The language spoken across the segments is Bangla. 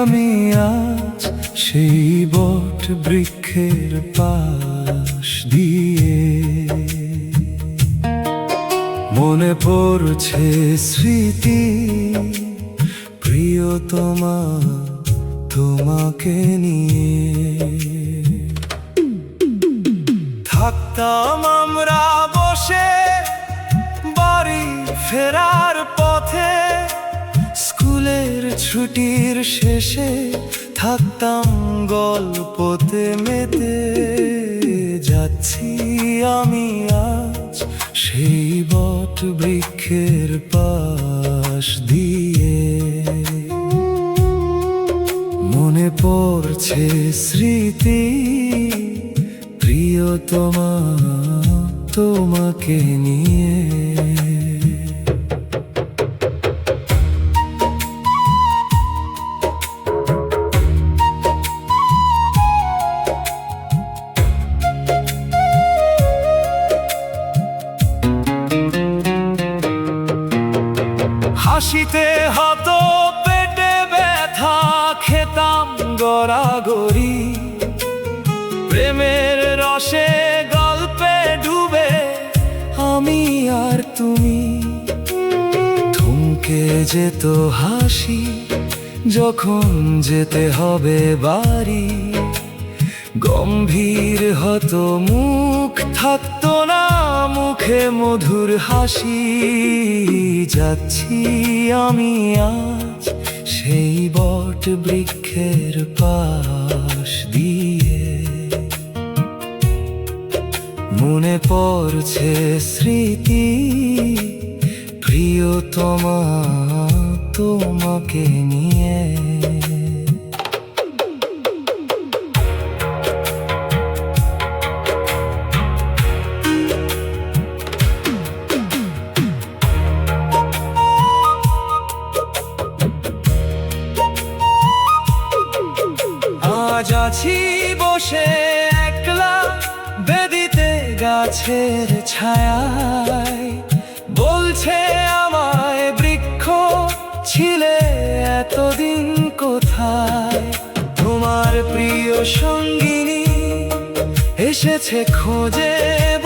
আমি আজ সেই বট বৃক্ষের পাশ দিয়ে, মনে পড়ছে স্মৃতি প্রিয়তমা তোমাকে নিয়ে। থাকতাম আমরা বসে বাড়ি ফেরার পথে, স্কুলের ছুটির শেষে থাকতাম গল্পতে মেতে। যাচ্ছি আমি আজ সেই বট বৃক্ষের পাশ দিয়ে, মনে পড়ছে স্মৃতি প্রিয়তমা তোমাকে নিয়ে। হাসিতে হতো পেটে ব্যথা, খেতাম গড়াগড়ি, প্রেমের রসে গল্পে ডুবে আমি আর তুমি। থমকে যেত হাসি যখন যেতে হবে বাড়ি, গম্ভীর হতো মুখ, থাকতো না মুখে মধুর হাসি। যাচ্ছি আমি আজ সেই বট বৃক্ষের পাশ দিয়ে, মনে পড়ছে স্মৃতি প্রিয়তমা তোমাকে নিয়ে। আজ আছি বসে একলা বেদিতে গাছের ছায়ায়, বলছে আমায় বৃক্ষ ছিলে এতদিন কোথায়। তোমার প্রিয় সঙ্গিনী এসেছে খোঁজে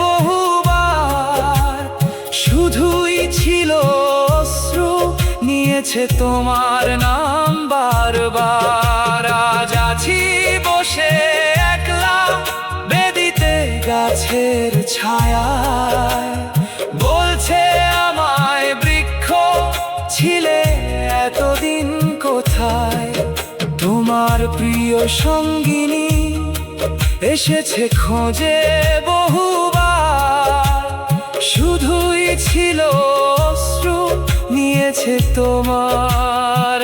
বহুবার, শুধুই ছিল অশ্রু, নিয়েছে তোমার নাম বারবার। আজ আছি বসে একলা বেদিতে গাছের ছায়ায়, বলছে আমায় বৃক্ষ ছিলে এতদিন কোথায়। তোমার প্রিয় সঙ্গিনী এসেছে খোঁজে বহুবার, শুধুই ছিল অশ্রু, নিয়েছে তোমার